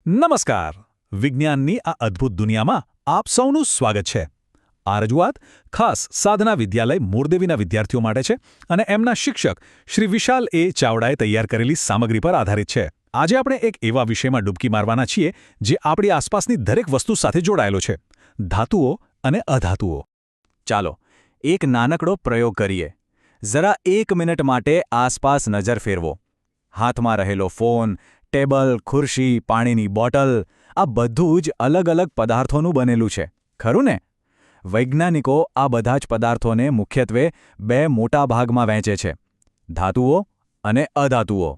નમસ્કાર. વિજ્ઞાનની આ અદ્ભુત દુનિયામાં આપ સૌનું સ્વાગત છે. આ રજૂઆત ખાસ સાધના વિદ્યાલય મોરદેવીના વિદ્યાર્થીઓ માટે છે અને એમના શિક્ષક શ્રી વિશાલ એ ચાવડાએ તૈયાર કરેલી સામગ્રી પર આધારિત છે. આજે આપણે એક એવા વિષયમાં ડૂબકી મારવાના છીએ જે આપણી આસપાસની દરેક વસ્તુ સાથે જોડાયેલો છે: ધાતુઓ અને અધાતુઓ. ચાલો એક નાનકડો પ્રયોગ કરીએ. જરા 1 મિનિટ માટે આસપાસ નજર ફેરવો. હાથમાં રહેલો ફોન, ટેબલ, ખુરશી, પાણીની બોટલ, આ બધું જ અલગ અલગ પદાર્થોનું બનેલું છે, ખરું ને? વૈજ્ઞાનિકો આ બધા જ પદાર્થોને મુખ્યત્વે 2 મોટા ભાગમાં વહેંચે છે: ધાતુઓ અને અધાતુઓ.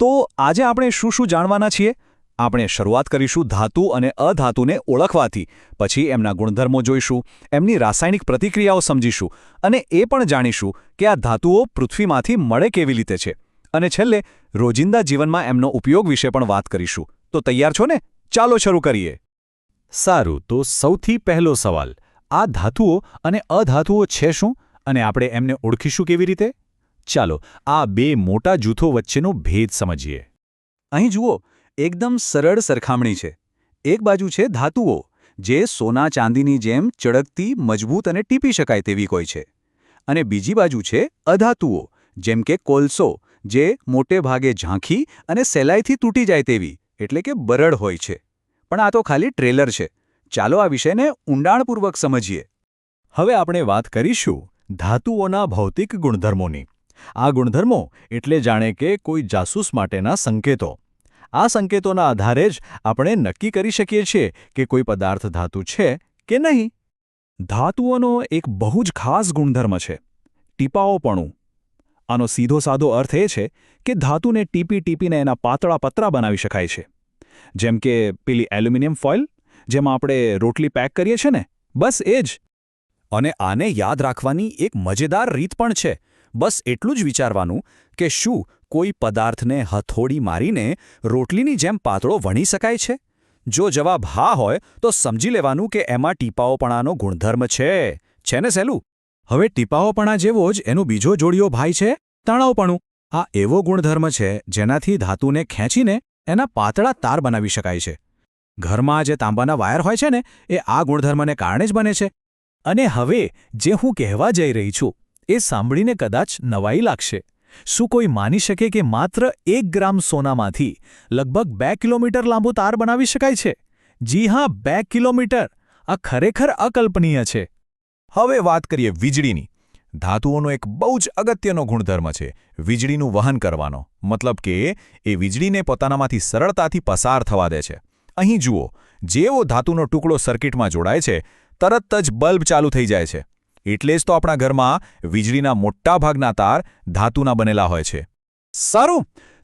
તો આજે આપણે શું શું જાણવાના છીએ? આપણે શરૂઆત કરીશું ધાતુ અને અધાતુને ઓળખવાથી, પછી એમના ગુણધર્મો જોઈશું, એમની રાસાયણિક પ્રતિક્રિયાઓ સમજીશું અને એ પણ જાણીશું કે આ ધાતુઓ પૃથ્વીમાંથી મળે કેવી રીતે છે, અને છેલ્લે રોજિંદા જીવનમાં એમનો ઉપયોગ વિશે પણ વાત કરીશું. તો તૈયાર છો ને? ચાલો શરૂ કરીએ. સારું, તો સૌથી પહેલો સવાલ: આ ધાતુઓ અને અધાતુઓ છે શું, અને આપણે એમને ઓળખીશું કેવી રીતે? ચાલો આ 2 મોટા જૂથો વચ્ચેનો ભેદ સમજીએ. અહીં જુઓ, એકદમ સરળ સરખામણી છે. એક બાજુ છે ધાતુઓ, જે સોના ચાંદીની જેમ ચળકતી, મજબૂત અને ટીપી શકાય તેવી હોય છે, અને બીજી બાજુ છે અધાતુઓ, જેમ કે કોલસો, જે મોટે ભાગે ઝાંખી અને સહેલાઈથી તૂટી જાય તેવી, એટલે કે બરડ હોય છે. પણ આ તો ખાલી ટ્રેલર છે. ચાલો આ વિષયને ઊંડાણપૂર્વક સમજીએ. હવે આપણે વાત કરીશું ધાતુઓના ભૌતિક ગુણધર્મોની. આ ગુણધર્મો એટલે જાણે કે કોઈ જાસૂસ માટેના સંકેતો. આ સંકેતોના આધારે જ આપણે નક્કી કરી શકીએ છીએ કે કોઈ પદાર્થ ધાતુ છે કે નહીં. ધાતુઓનો એક બહુ જ ખાસ ગુણધર્મ છે: ટીપાઓપણું. આનો સીધો સાદો અર્થ એ છે કે ધાતુને ટીપીને એના પાતળા પતરા બનાવી શકાય છે. જેમ કે પેલી એલ્યુમિનિયમ ફોઇલ, જેમાં આપણે રોટલી પેક કરીએ છીએ ને, બસ એ જ. અને આને યાદ રાખવાની એક મજેદાર રીત પણ છે. બસ એટલું જ વિચારવાનું કે શું કોઈ પદાર્થને હથોડી મારીને રોટલીની જેમ પાતળો વણી શકાય છે? જો જવાબ હા હોય તો સમજી લેવાનું કે એમાં ટીપાઓપણાનો ગુણધર્મ છે. છે ને સહેલું? હવે ટીપાઓપણા જેવો જ એનો બીજો જોડિયો ભાઈ છે તણાવપણું. આ એવો ગુણધર્મ છે જેનાથી ધાતુને ખેંચીને એના પાતળા તાર બનાવી શકાય છે. ઘરમાં જે તાંબાના વાયર હોય છે ને, એ આ ગુણધર્મને કારણે જ બને છે. અને હવે જે હું કહેવા જઈ રહી છું એ સાંભળીને કદાચ નવાઈ લાગશે. શું કોઈ માની શકે કે માત્ર 1 ગ્રામ સોનામાંથી લગભગ 2 કિલોમીટર લાંબો તાર બનાવી શકાય છે? જી હા, 2 કિલોમીટર! આ ખરેખર અકલ્પનીય છે. હવે વાત કરીએ વીજળીની. ધાતુઓનો એક બહુ જ અગત્યનો ગુણધર્મ છે વીજળીનું વહન કરવાનો. મતલબ કે એ વીજળીને પોતાનામાંથી સરળતાથી પસાર થવા દે છે. અહીં જુઓ, જેવો ધાતુનો ટુકડો સર્કિટમાં જોડાય છે, તરત જ બલ્બ ચાલુ થઈ જાય છે. એટલે જ તો આપણા ઘરમાં વીજળીના મોટાભાગના તાર ધાતુના બનેલા હોય છે. સારું,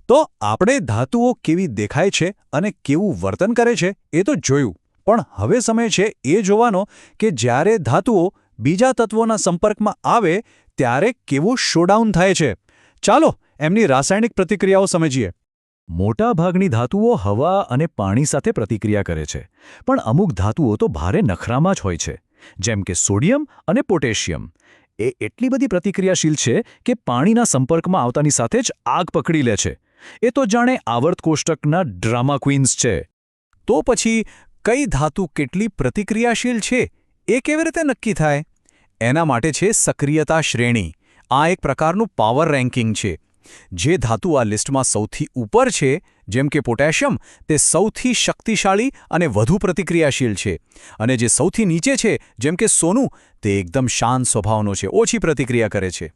તો આપણે ધાતુઓ કેવી દેખાય છે અને કેવું વર્તન કરે છે એ તો જોયું, પણ હવે સમય છે એ જોવાનો કે જ્યારે ધાતુઓ બીજા તત્વોના સંપર્કમાં આવે ત્યારે કેવું શોડાઉન થાય છે. ચાલો એમની રાસાયણિક પ્રતિક્રિયાઓ સમજીએ. મોટાભાગની ધાતુઓ હવા અને પાણી સાથે પ્રતિક્રિયા કરે છે, પણ અમુક ધાતુઓ તો ભારે નખરામાં જ હોય છે, જેમ કે સોડિયમ અને પોટેશિયમ. એ એટલી બધી પ્રતિક્રિયાશીલ છે કે પાણીના સંપર્કમાં આવતાની સાથે જ આગ પકડી લે છે. એ તો જાણે આવર્ત કોષ્ટકના ડ્રામા ક્વીન્સ છે. તો પછી કઈ ધાતુ કેટલી પ્રતિક્રિયાશીલ છે એ કેવી રીતે નક્કી થાય? એના માટે છે સક્રિયતા શ્રેણી. આ એક પ્રકારનું પાવર રેન્કિંગ છે. જે ધાતુ આ લિસ્ટમાં સૌથી ઉપર છે, જેમ કે પોટેશિયમ, તે સૌથી શક્તિશાળી અને વધુ પ્રતિક્રિયાશીલ છે. અને જે સૌથી નીચે છે, જેમ કે સોનું, તે એકદમ શાંત સ્વભાવનો છે, ઓછી પ્રતિક્રિયા કરે છે.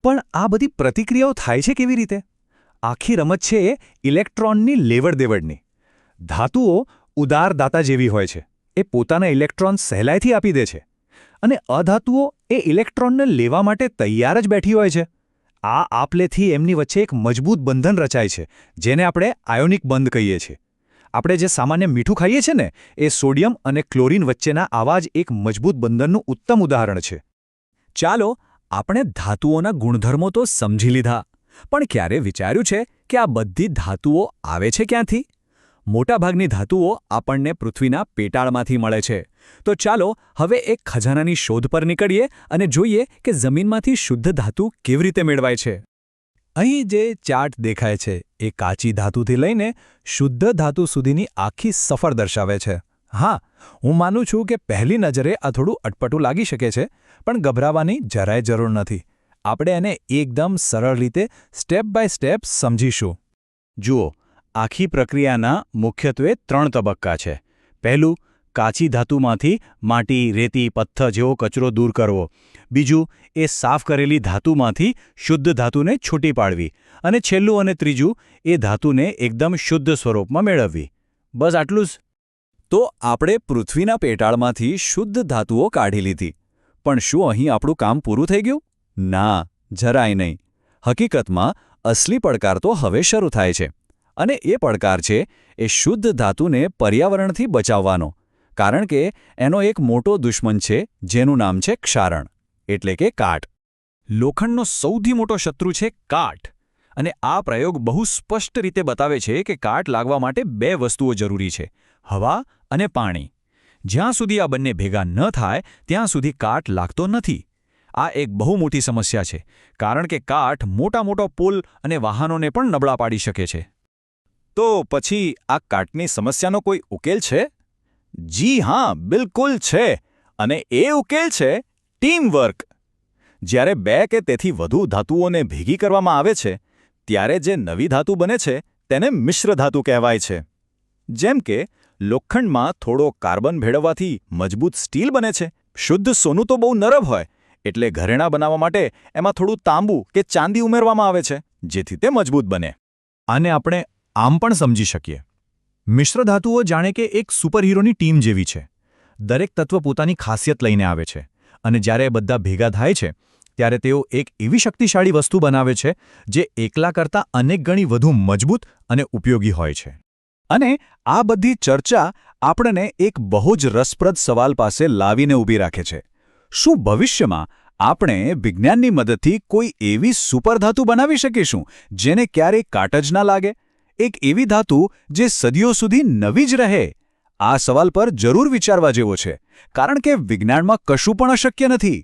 પણ આ બધી પ્રતિક્રિયાઓ થાય છે કેવી રીતે? આખી રમત છે ઇલેક્ટ્રોનની લેવડ-દેવડની. ધાતુઓ ઉદારદાતા જેવી હોય છે. એ પોતાના ઇલેક્ટ્રોન સહેલાઈથી આપી દે છે, અને અધાતુઓ એ ઇલેક્ટ્રોનને લેવા માટે તૈયાર જ બેઠી હોય છે. આ આપલેથી એમની વચ્ચે એક મજબૂત બંધન રચાય છે, જેને આપણે આયોનિક બંધ કહીએ છીએ. આપણે જે સામાન્ય મીઠું ખાઈએ છીએ ને, એ સોડિયમ અને ક્લોરીન વચ્ચેના આવા જ એક મજબૂત બંધનનું ઉત્તમ ઉદાહરણ છે. ચાલો આપણે ધાતુઓના ગુણધર્મો તો સમજી લીધા, પણ ક્યારે વિચાર્યું છે કે આ બધી ધાતુઓ આવે છે ક્યાંથી? મોટાભાગની ધાતુઓ આપણને પૃથ્વીના પેટાળમાંથી મળે છે. તો ચાલો હવે એક ખજાનાની શોધ પર નીકળીએ અને જોઈએ કે જમીનમાંથી શુદ્ધ ધાતુ કેવી રીતે મેળવાય છે. અહીં જે ચાર્ટ દેખાય છે એ કાચી ધાતુથી લઈને શુદ્ધ ધાતુ સુધીની આખી સફર દર્શાવે છે. હા, હું માનું છું કે પહેલી નજરે આ થોડું અટપટું લાગી શકે છે, પણ ગભરાવાની જરાય જરૂર નથી. આપણે એને એકદમ સરળ રીતે સ્ટેપ બાય સ્ટેપ સમજીશું. જુઓ, આખી પ્રક્રિયાના મુખ્યત્વે 3 તબક્કા છે. પહેલું, કાચી ધાતુમાંથી માટી, રેતી, પથ્થર જેવો કચરો દૂર કરવો. બીજું, એ સાફ કરેલી ધાતુમાંથી શુદ્ધ ધાતુને છૂટી પાડવી. અને છેલ્લું અને ત્રીજું, એ ધાતુને એકદમ શુદ્ધ સ્વરૂપમાં મેળવવી. બસ આટલું જ. તો આપણે પૃથ્વીના પેટાળમાંથી શુદ્ધ ધાતુઓ કાઢી લીધી. પણ શું અહીં આપણું કામ પૂરું થઈ ગયું? ના, જરાય નહીં. હકીકતમાં અસલી પડકાર તો હવે શરૂ થાય છે. અને એ પડકાર છે એ શુદ્ધ ધાતુને પર્યાવરણથી બચાવવાનો. કારણ કે એનો એક મોટો દુશ્મન છે જેનું નામ છે ક્ષારણ, એટલે કે કાટ. લોખંડનો સૌથી મોટો શત્રુ છે કાટ. અને આ પ્રયોગ બહુ સ્પષ્ટ રીતે બતાવે છે કે કાટ લાગવા માટે 2 વસ્તુઓ જરૂરી છે: હવા અને પાણી. જ્યાં સુધી આ બંને ભેગા ન થાય ત્યાં સુધી કાટ લાગતો નથી. આ એક બહુ મોટી સમસ્યા છે, કારણ કે કાટ મોટા પુલ અને વાહનોને પણ નબળા પાડી શકે છે. તો પછી આ કાટની સમસ્યાનો કોઈ ઉકેલ છે? જી હા, બિલકુલ છે. અને એ ઉકેલ છે ટીમવર્ક. જ્યારે 2 કે તેથી વધુ ધાતુઓને ભેગી કરવામાં આવે છે, ત્યારે જે નવી ધાતુ બને છે તેને મિશ્ર ધાતુ કહેવાય છે. જેમ કે લોખંડમાં થોડો કાર્બન ભેળવવાથી મજબૂત સ્ટીલ બને છે. શુદ્ધ સોનું તો બહુ નરમ હોય, એટલે ઘરેણાં બનાવવા માટે એમાં થોડું તાંબુ કે ચાંદી ઉમેરવામાં આવે છે, જેથી તે મજબૂત બને. આને આપણે આમ પણ સમજી શકીએ. મિશ્ર ધાતુઓ જાણે કે એક સુપરહીરોની ટીમ જેવી છે. દરેક તત્વ પોતાની ખાસિયત લઈને આવે છે, અને જ્યારે એ બધા ભેગા થાય છે ત્યારે તેઓ એક એવી શક્તિશાળી વસ્તુ બનાવે છે જે એકલા કરતાં અનેક ગણી વધુ મજબૂત અને ઉપયોગી હોય છે. અને આ બધી ચર્ચા આપણને એક બહુ જ રસપ્રદ સવાલ પાસે લાવીને ઊભી રાખે છે. શું ભવિષ્યમાં આપણે વિજ્ઞાનની મદદથી કોઈ એવી સુપરધાતુ બનાવી શકીશું જેને ક્યારેય કાટ જ ના લાગે? એક એવી ધાતુ જે સદીઓ સુધી નવી જ રહે? આ સવાલ પર જરૂર વિચારવા જેવો છે, કારણ કે વિજ્ઞાનમાં કશું પણ અશક્ય નથી.